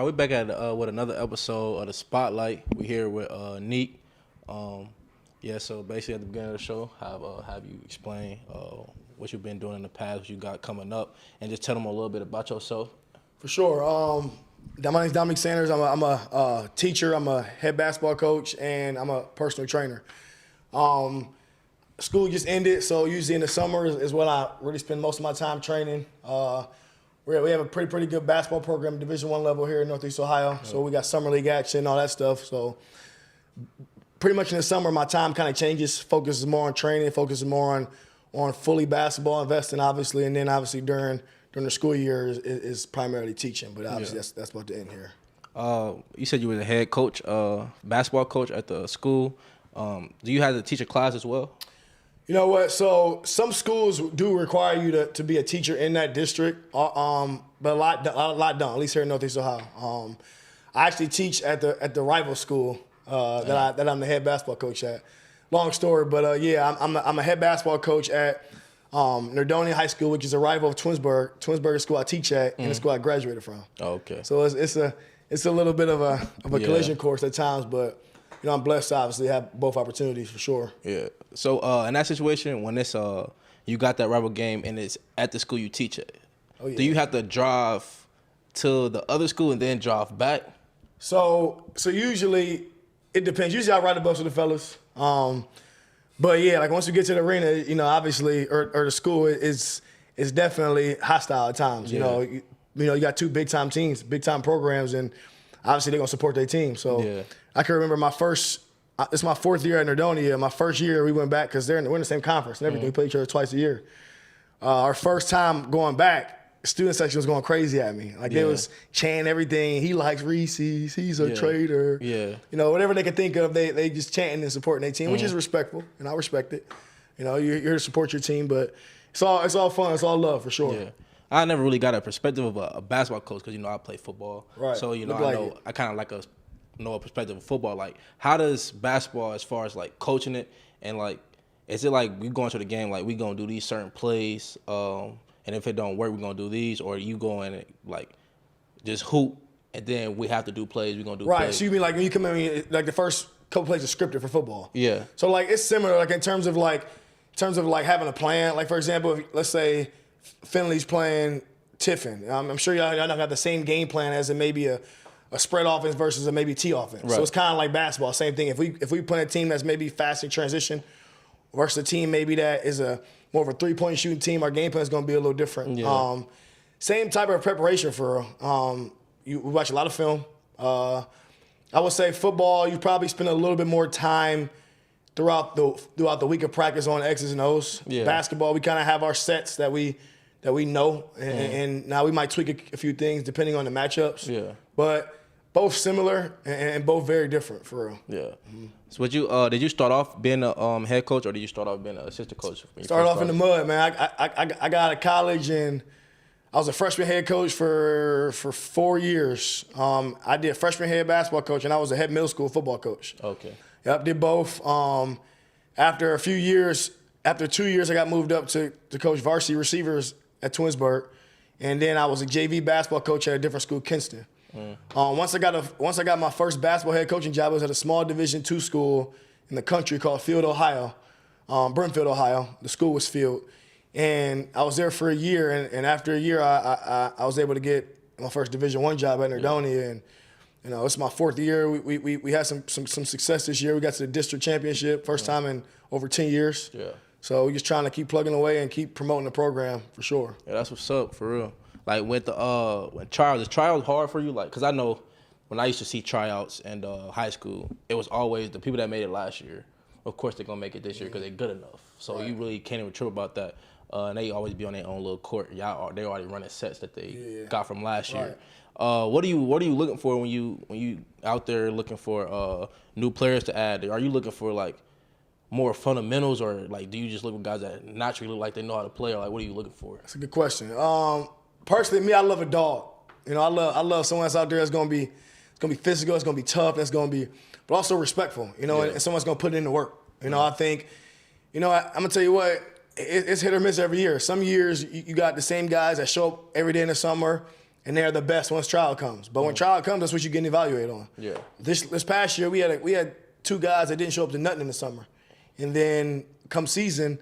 We're back at with another episode of the Spotlight. We're here with Nique. So basically at the beginning of the show, have you explain what you've been doing in the past, what you got coming up, and just tell them a little bit about yourself. For sure. My name's Dominique Sanders. I'm a teacher. I'm a head basketball coach, and I'm a personal trainer. School just ended, so usually in the summer is when I really spend most of my time training. We have a pretty good basketball program, Division I level here in Northeast Ohio. So we got summer league action, all that stuff. So pretty much in the summer, my time kind of changes. Focuses more on training, focuses more on fully basketball, investing obviously, and then obviously during the school year is primarily teaching. But obviously that's about to end here. You said you were the head coach, basketball coach at the school. Do you have to teach a class as well? You know what? So some schools do require you to be a teacher in that district, but a lot don't. At least here in Northeast Ohio. I actually teach at the rival school that I'm the head basketball coach at. Long story, but I'm a head basketball coach at Nerdonia High School, which is a rival of Twinsburg. Twinsburg is the school I teach at, and the school I graduated from. Oh, okay. So it's a little bit of a collision course at times, but I'm blessed to obviously have both opportunities for sure. Yeah. So in that situation, when it's you got that rival game and it's at the school you teach at, do you have to drive to the other school and then drive back? So usually it depends. Usually I ride the bus with the fellas. But yeah, like once we get to the arena, obviously, or the school is definitely hostile at times. Yeah. You got two big time teams, big time programs, and obviously they're gonna support their team. So I can remember it's my fourth year at Nerdonia. My first year we went back because we're in the same conference and everything. We play each other twice a year. Our first time going back, student section was going crazy at me. Like they was chanting everything. He likes Reese's. He's a traitor. Yeah. Whatever they could think of, they just chanting and supporting their team, which is respectful, and I respect it. You're here to support your team, but it's all fun. It's all love for sure. Yeah. I never really got a perspective of a basketball coach because I play football. Right. So I kind of like know a perspective of football. Like, how does basketball, as far as like coaching it, and like, is it like we going to the game like we gonna do these certain plays, and if it don't work we gonna do these, or you going and like just hoop and then we have to do plays, we gonna do plays? Right. So you mean like when you come in, like the first couple plays are scripted for football? Yeah. So like it's similar, like in terms of having a plan. Like for example, if, let's say Finley's playing Tiffin. I'm sure y'all not got the same game plan as in maybe a spread offense versus a maybe T offense. Right. So it's kind of like basketball, same thing. If we play a team that's maybe fast in transition versus a team maybe that is more of a three-point shooting team, our game plan is going to be a little different. Yeah. Same type of preparation for we watch a lot of film. I would say football, you probably spend a little bit more time throughout the week of practice on X's and O's. Yeah. Basketball, we kind of have our sets that we know, and now we might tweak a few things depending on the matchups. Yeah. But both similar and both very different, for real. Yeah. Mm-hmm. So did you start off being a head coach, or did you start off being an assistant coach? Started off in the mud, man. I got out of college and I was a freshman head coach for 4 years. I did freshman head basketball coach, and I was a head middle school football coach. Okay. Yep, did both. After 2 years, I got moved up to coach varsity receivers at Twinsburg, and then I was a JV basketball coach at a different school, Kinston. Once I got my first basketball head coaching job, it was at a small Division II school in the country called Field, Ohio, Brimfield, Ohio. The school was Field, and I was there for a year. And after a year, I was able to get my first Division I job at Nerdonia, and it's my fourth year. We had some success this year. We got to the district championship, first time in over 10 years. Yeah. So we're just trying to keep plugging away and keep promoting the program for sure. Yeah, that's what's up, for real. Like with when trials, is trials hard for you? Like, cause I know when I used to see tryouts in high school, it was always the people that made it last year. Of course, they're gonna make it this year because they're good enough. So you really can't even trip about that. And they always be on their own little court. They already running sets that they got from last year. What are you looking for when you out there looking for new players to add? Are you looking for like more fundamentals, or like do you just look for guys that naturally look like they know how to play, or like what are you looking for? That's a good question. Personally, me, I love a dog. I love someone that's out there that's gonna be physical, it's gonna be tough, that's gonna be, but also respectful. And someone's gonna put in the work. I think, I'm gonna tell you what, it's hit or miss every year. Some years you got the same guys that show up every day in the summer, and they're the best once trial comes. But when trial comes, that's what you're getting evaluated on. Yeah. This past year, we had 2 guys that didn't show up to nothing in the summer, and then come season,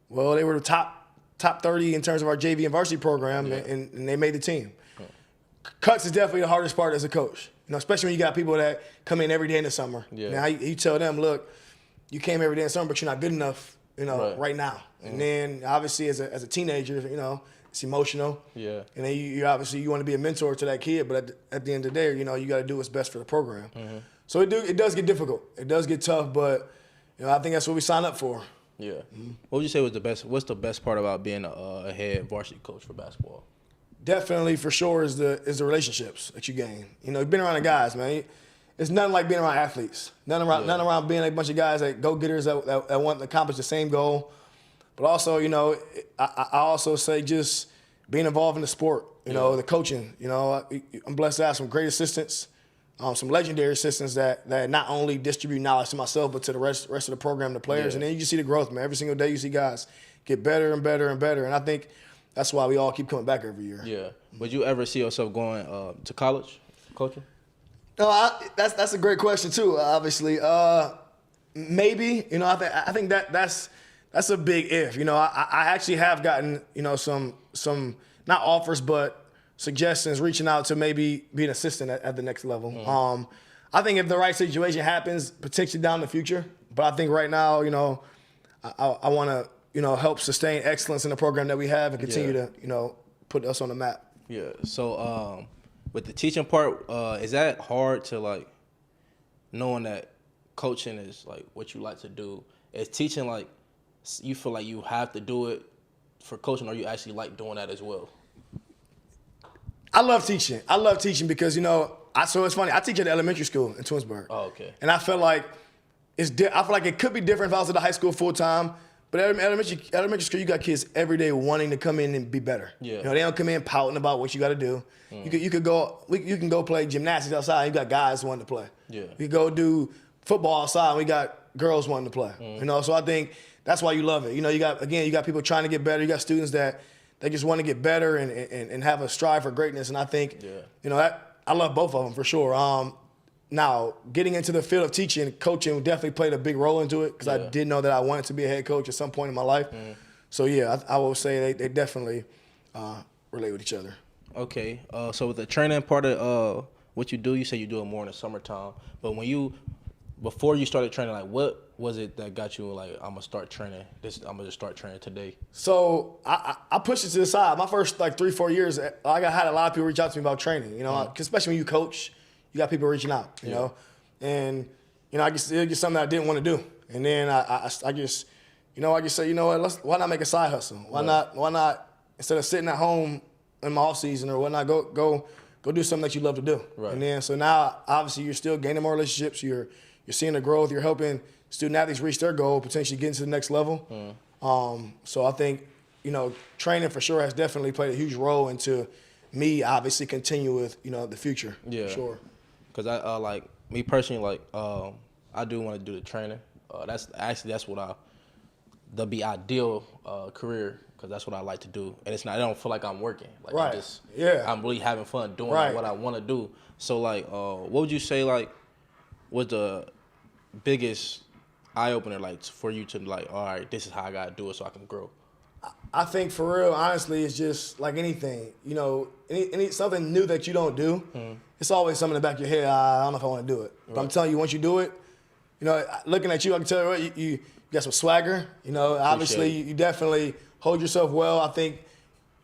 well, they were the top 30 in terms of our JV and varsity program, and they made the team. Cuts is definitely the hardest part as a coach, especially when you got people that come in every day in the summer. Yeah. Now you tell them, look, you came every day in the summer, but you're not good enough, right now. And then obviously as a teenager, it's emotional. Yeah. And then you obviously you want to be a mentor to that kid, but at the end of the day, you got to do what's best for the program. So it does get difficult. It does get tough, but I think that's what we signed up for. Yeah. What would you say was the best? What's the best part about being a head varsity coach for basketball? Definitely, for sure, is the relationships that you gain. You've been around the guys, man. It's nothing like being around athletes. Nothing around being a bunch of guys that go-getters that want to accomplish the same goal. But also, I also say just being involved in the sport. The coaching. I'm blessed to have some great assistants, some legendary assistants that not only distribute knowledge to myself, but to the rest of the program, the players. And then you just see the growth, man. Every single day you see guys get better and better and better. And I think that's why we all keep coming back every year. Yeah. Would you ever see yourself going to college, coaching? No, that's a great question too. Obviously, maybe. I think that's a big if. I actually have gotten some not offers but suggestions, reaching out to maybe be an assistant at the next level. I think if the right situation happens, potentially down in the future. But I think right now, I want to help sustain excellence in the program that we have and continue to put us on the map. Yeah. So with the teaching part, is that hard to knowing that coaching is what you like to do? Is teaching you feel like you have to do it for coaching, or you actually like doing that as well? I love teaching. Because so it's funny. I teach at the elementary school in Twinsburg. Oh, okay. And I feel like I feel like it could be different if I was at the high school full time. But at elementary school, you got kids every day wanting to come in and be better. Yeah. They don't come in pouting about what you got to do. You can go play gymnastics outside. And you got guys wanting to play. Yeah. You can go do football outside. And we got girls wanting to play. So I think that's why you love it. You got people trying to get better. You got students that they just want to get better and have a strive for greatness. And I think I love both of them for sure. Now, getting into the field of teaching, coaching definitely played a big role into it because I did know that I wanted to be a head coach at some point in my life. So, I would say they definitely relate with each other. Okay. So with the training part of what you do, you say you do it more in the summertime. But before you started training, what was it that got you I'm going to start training? I'm going to start training today. So I pushed it to the side. My first 3-4 years, I had a lot of people reach out to me about training, especially when you coach. You got people reaching out, and I guess it was just something I didn't want to do. And then I just say, why not make a side hustle? Why not instead of sitting at home in my off season or whatnot, go do something that you love to do. Right. And then so now obviously you're still gaining more relationships. You're seeing the growth. You're helping student athletes reach their goal, potentially getting to the next level. So I think training for sure has definitely played a huge role into me obviously continue with the future. Yeah, for sure. Because I me personally, I do want to do the training. That's what the be ideal career, because that's what I like to do, and it's not. I don't feel like I'm working. Right. I'm really having fun doing what I want to do. So what would you say was the biggest eye opener for you to all right, this is how I gotta do it so I can grow? I think for real, honestly, it's just like anything. Any something new that you don't do, it's always something in the back of your head. I don't know if I want to do it. But I'm telling you, once you do it, looking at you, I can tell you got some swagger. Obviously, you definitely hold yourself well. I think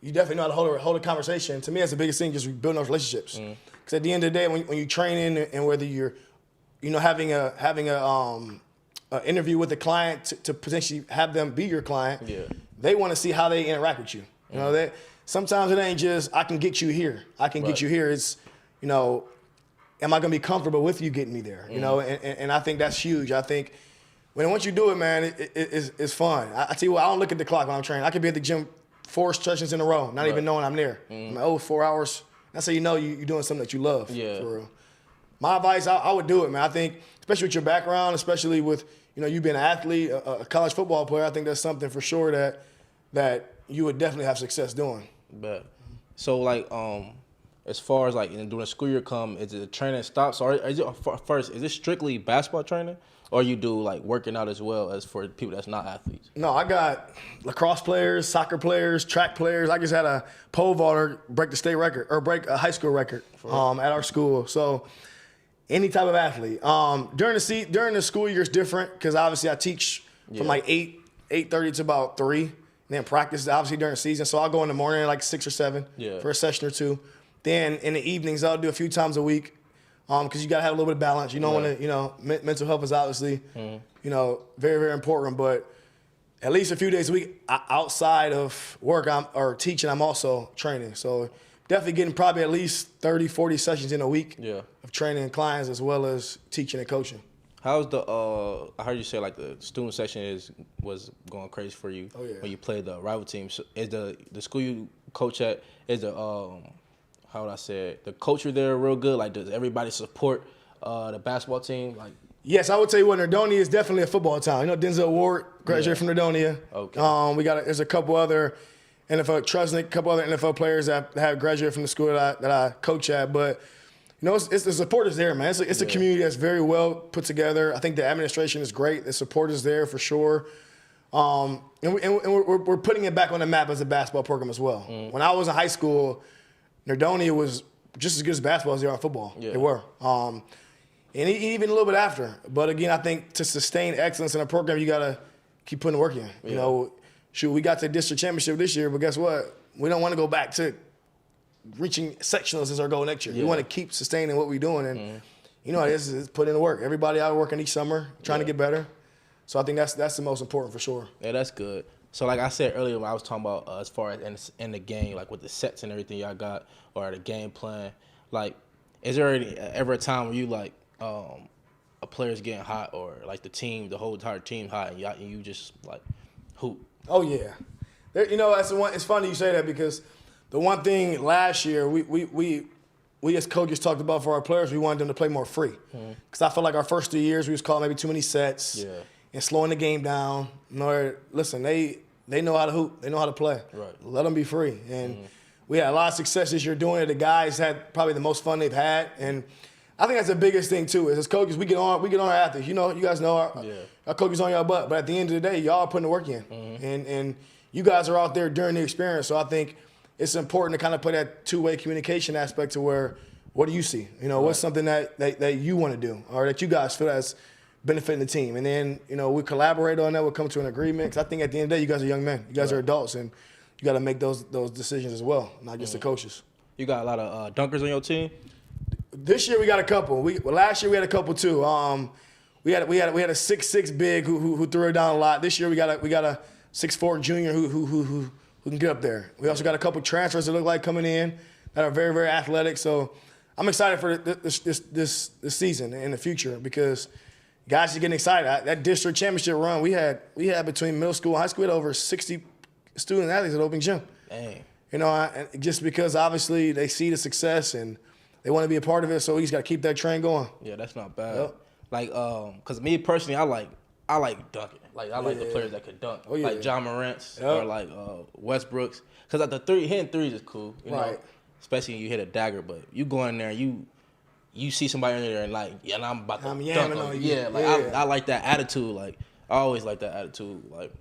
you definitely know how to hold a conversation. To me, that's the biggest thing, just building those relationships. Because at the end of the day, when you're training and whether you're, having a interview with a client to potentially have them be your client, they want to see how they interact with you. That sometimes it ain't just I can get you here. I can get you here. It's am I gonna be comfortable with you getting me there? And I think that's huge. I think once you do it, man, it's fun. I tell you what, I don't look at the clock when I'm training. I could be at the gym 4 sessions in a row, not even knowing I'm there. I'm like, 4 hours. That's how you're doing something that you love. Yeah. For real. My advice, I would do it, man. I think, especially with your background, especially with you being an athlete, a college football player, I think that's something for sure that you would definitely have success doing. But so as far as like during the school year come, is it the training stops, or is it first? Is it strictly basketball training, or you do like working out as well as for people that's not athletes? No, I got lacrosse players, soccer players, track players. I just had a pole vaulter break the state record or break a high school record at our school. So any type of athlete. During the school year is different because obviously I teach from like 8:30 to about 3, and then practice obviously during the season. So I'll go in the morning like 6 or 7 for a session or two. Then in the evenings I'll do a few times a week because you gotta have a little bit of balance. You don't want to, mental health is obviously very, very important. But at least a few days a week outside of work or teaching, I'm also training. So definitely getting probably at least 30, 40 sessions in a week of training clients as well as teaching and coaching. How's the I heard you say like the student section was going crazy for you when you played the rival team. So is the school you coach at, is the how would I say it, the culture there real good? Like, does everybody support the basketball team? Like, yes, I would tell you what, Nerdonia is definitely a football town. Denzel Ward graduated from Nerdonia. Okay. There's a couple other NFL, Trusnick, a couple other NFL players that have graduated from the school that I coach at. But it's the support is there, man. It's a community that's very well put together. I think the administration is great. The support is there for sure. And we're putting it back on the map as a basketball program as well. When I was in high school, Nerdonia was just as good as basketball as they are in football. They were. And even a little bit after. But again, I think to sustain excellence in a program, you got to keep putting the work in. We got to the district championship this year, but guess what? We don't want to go back to reaching sectionals as our goal next year. We want to keep sustaining what we're doing. And it's put in the work. Everybody out working each summer, trying to get better. So I think that's the most important for sure. Yeah, that's good. So like I said earlier when I was talking about as far as in the game, like with the sets and everything y'all got, or the game plan, like is there ever a time where you like a player's getting hot, or like the whole entire team hot, and you just like hoop? Oh yeah, that's the one. It's funny you say that because the one thing last year we as coaches talked about for our players, we wanted them to play more free. Because I felt like our first 3 years we was calling maybe too many sets and slowing the game down. Listen, they know how to hoop, they know how to play. Right. Let them be free. And we had a lot of success this year doing it. The guys had probably the most fun they've had, and I think that's the biggest thing too. Is as coaches, we get on our athletes. You guys know our coaches on y'all butt. But at the end of the day, y'all are putting the work in, and you guys are out there during the experience. So I think it's important to kind of put that two-way communication aspect to where, what do you see? What's something that you want to do, or that you guys feel that's benefiting the team, and then we collaborate on that. We'll come to an agreement. Because I think at the end of the day, you guys are young men. You guys are adults, and you got to make those decisions as well, not just the coaches. You got a lot of dunkers on your team. This year we got a couple. Last year we had a couple too. We had a 6'6" big who threw it down a lot. This year we got a 6'4" junior who can get up there. We also got a couple transfers that look like coming in that are very, very athletic. So I'm excited for this season and the future because guys are getting excited. That district championship run we had between middle school and high school, we had over 60 student athletes at open gym. Dang. And just because obviously they see the success and they want to be a part of it, so we just got to keep that train going. Yeah, that's not bad. Yep. Like, cause me personally, I like dunking. Like I like the players that could dunk, like John Morant's or like Westbrook's. Cause like hitting threes is cool, you know, especially when you hit a dagger. But you go in there, and you see somebody in there and like, I'm about to dunk on you. Yeah, like I like that attitude. Like I always like that attitude. Like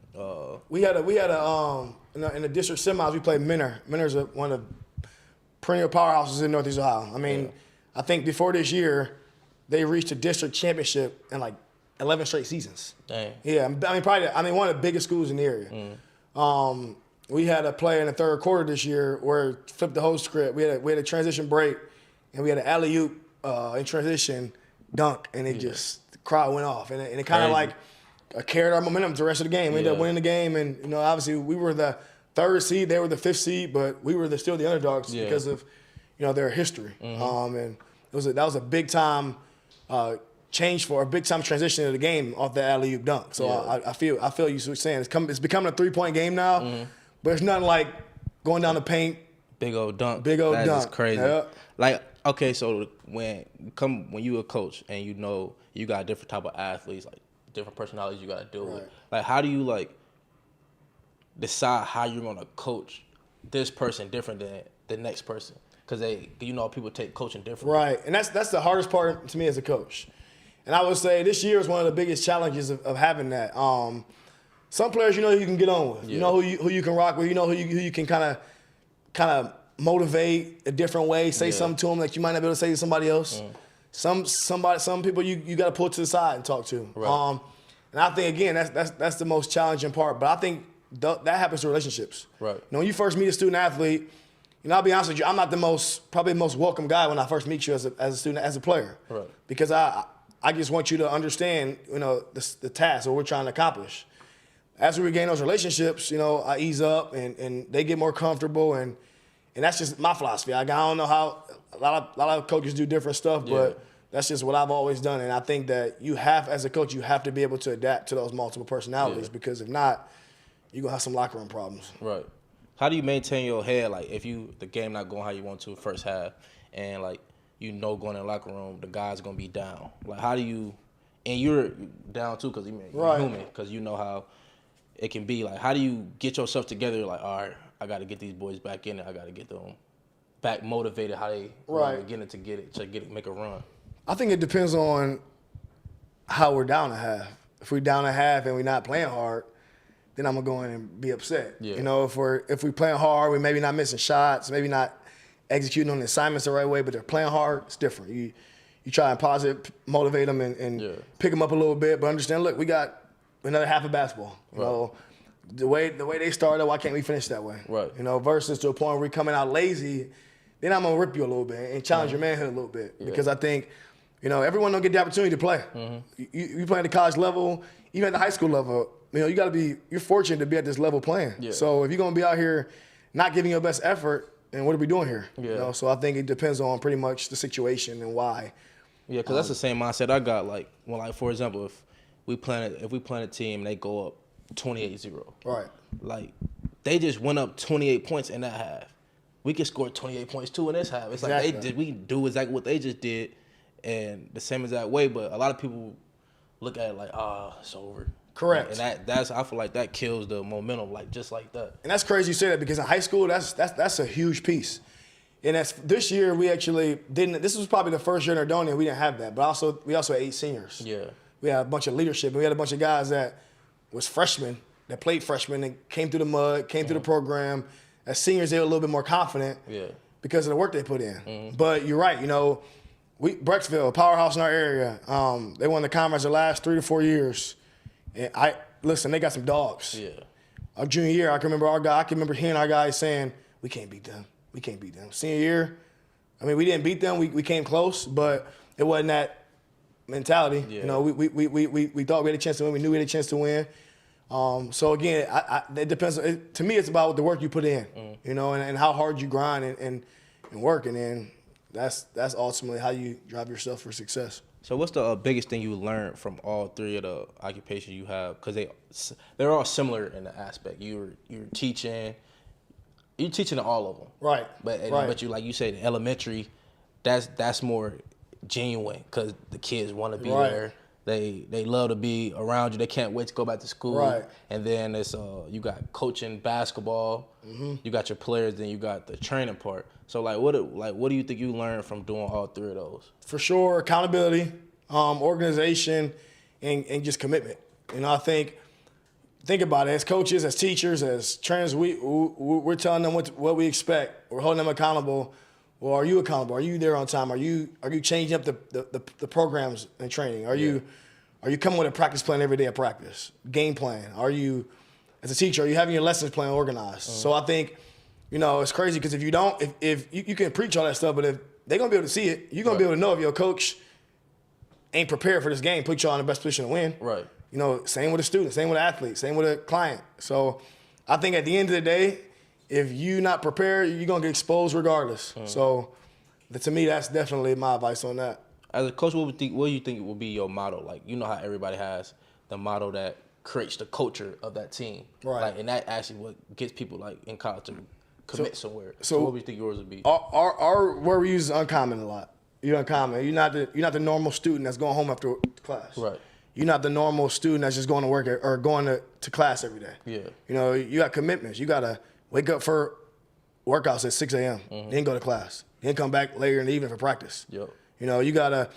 we had a in the district semis we played Menor. Menor's one of the perennial powerhouses in Northeast Ohio. I mean, I think before this year, they reached a district championship in like 11 straight seasons. Dang. Yeah, I mean one of the biggest schools in the area. We had a play in the third quarter this year where flipped the whole script. We had a transition break, and we had an alley-oop in transition dunk, and the crowd went off, and it kind of like carried our momentum to the rest of the game. We ended up winning the game, and obviously we were the 3rd seed, they were the 5th seed, but we were still the underdogs because of their history. And that was a big time change for a big time transition of the game off the alley-oop dunk. So I feel you were saying it's becoming a 3-point game now, but it's nothing like going down the paint. Big old dunk. That is crazy. Yep. Like, okay, so when you a coach and you got different type of athletes, like different personalities you got to deal with. Like, how do you like decide how you're gonna coach this person different than the next person? because people take coaching differently. Right, and that's the hardest part to me as a coach. And I would say this year is one of the biggest challenges of having that. Some players, you can get on with. Yeah. You know who you can rock with. You know who you can kind of motivate a different way. Say something to them that you might not be able to say to somebody else. Some people you got to pull to the side and talk to. Right. And I think again that's the most challenging part. But I think that happens to relationships. Right. When you first meet a student athlete, I'll be honest with you, I'm not probably the most welcome guy when I first meet you as a student, as a player. Right. Because I just want you to understand, the task, what we're trying to accomplish. As we regain those relationships, I ease up and they get more comfortable, and that's just my philosophy. I don't know how a lot of coaches do different stuff, but that's just what I've always done. And I think that as a coach, you have to be able to adapt to those multiple personalities, because if not, you're gonna have some locker room problems. Right. How do you maintain your head, like if the game not going how you want to first half, and like going in the locker room, the guy's gonna be down. Like how do you, and you're down too because you're human, because you know how it can be. Like how do you get yourself together? Like, all right, I got to get these boys back in it. I got to get them back motivated. How they make a run. I think it depends on how we're down a half. If we're down a half and we're not playing hard, then I'm gonna go in and be upset. Yeah. If we playing hard, we maybe not missing shots, maybe not executing on the assignments the right way, but they're playing hard, it's different. You try and motivate them and pick them up a little bit, but understand, look, we got another half of basketball. The way they started, why can't we finish that way? Right. Versus to a point where we're coming out lazy, then I'm gonna rip you a little bit and challenge your manhood a little bit. Because I think, everyone don't get the opportunity to play. You play at the college level, even at the high school level, you're fortunate to be at this level playing. Yeah. So if you're gonna be out here not giving your best effort, then what are we doing here? Yeah. So I think it depends on pretty much the situation and why. Yeah, because that's the same mindset I got. Like, for example, if we playing a team and they go up 28-0. Right. Like, they just went up 28 points in that half. We can score 28 points too in this half. It's Exactly. we can do exactly what they just did, and the same exact way. But a lot of people look at it like, it's over. Correct. And I feel like that kills the momentum, like just like that. And that's crazy you say that, because in high school, that's a huge piece. And this year we actually didn't. This was probably the first year in Erdonia we didn't have that. But we also had 8 seniors. Yeah. We had a bunch of leadership, and we had a bunch of guys that was freshmen, that played freshmen and came through the mud, came through the program. As seniors, they were a little bit more confident because of the work they put in. But you're right, Brecksville, a powerhouse in our area, they won the conference the last 3 to 4 years. And they got some dogs. Yeah. Our junior year, I can remember hearing our guys saying, we can't beat them. We can't beat them. Senior year, we didn't beat them. We came close, but it wasn't that mentality. Yeah. We thought we had a chance to win. We knew we had a chance to win. So again, it depends. To me, it's about the work you put in, and how hard you grind and work, and then that's ultimately how you drive yourself for success. So what's the biggest thing you learned from all 3 of the occupations you have? Because they're all similar in the aspect. You're teaching in all of them. Right. But you, like you said, in elementary, that's more genuine because the kids want to be there. They love to be around you. They can't wait to go back to school. Right. And then it's you got coaching basketball. You got your players. Then you got the training part. So what do you think you learned from doing all 3 of those? For sure, accountability, organization, and just commitment. I think about it, as coaches, as teachers, as trainers, we're telling them what we expect. We're holding them accountable. Well, are you accountable? Are you there on time? Are you changing up the programs and training? Are you coming with a practice plan every day at practice? Game plan? Are you, as a teacher, are you having your lessons plan organized? So I think, it's crazy because if you don't, if you can preach all that stuff, but if they're gonna be able to see it, you're gonna be able to know if your coach ain't prepared for this game, put y'all in the best position to win. Right. Same with a student, same with an athlete, same with a client. So I think at the end of the day, if you're not prepared, you're gonna get exposed regardless. So to me, that's definitely my advice on that. As a coach, what do you think will be your motto? Like, how everybody has the motto that creates the culture of that team. Right. And that actually what gets people in college to commit somewhere. So what do you think yours would be? Our word we use is uncommon a lot. You're uncommon. You're not the normal student that's going home after class. Right. You're not the normal student that's just going to work or going to class every day. Yeah. You got commitments. You got to wake up for workouts at 6 a.m. Then go to class. then come back later in the evening for practice. Yep. You know, you gotta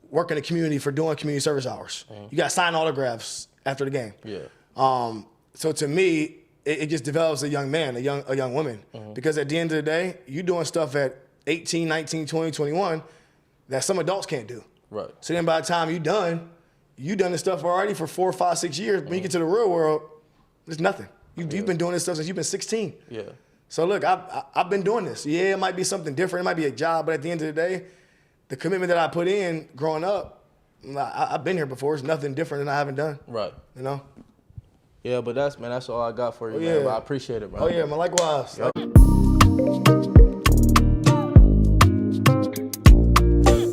work in the community for doing community service hours. You gotta sign autographs after the game. Yeah. So to me, it just develops a young man, a young woman. Because at the end of the day, you doing stuff at 18, 19, 20, 21 that some adults can't do. Right. So then by the time you done this stuff already for 4, 5, 6 years. When you get to the real world, there's nothing. You've been doing this stuff since you've been 16. Yeah. So look, I've been doing this. Yeah, it might be something different. It might be a job, but at the end of the day, the commitment that I put in growing up, I've been here before. It's nothing different than I haven't done. Right. You know? Yeah, but that's all I got for you, man. yeah. But I appreciate it, bro. Oh yeah, man. Likewise. Yep.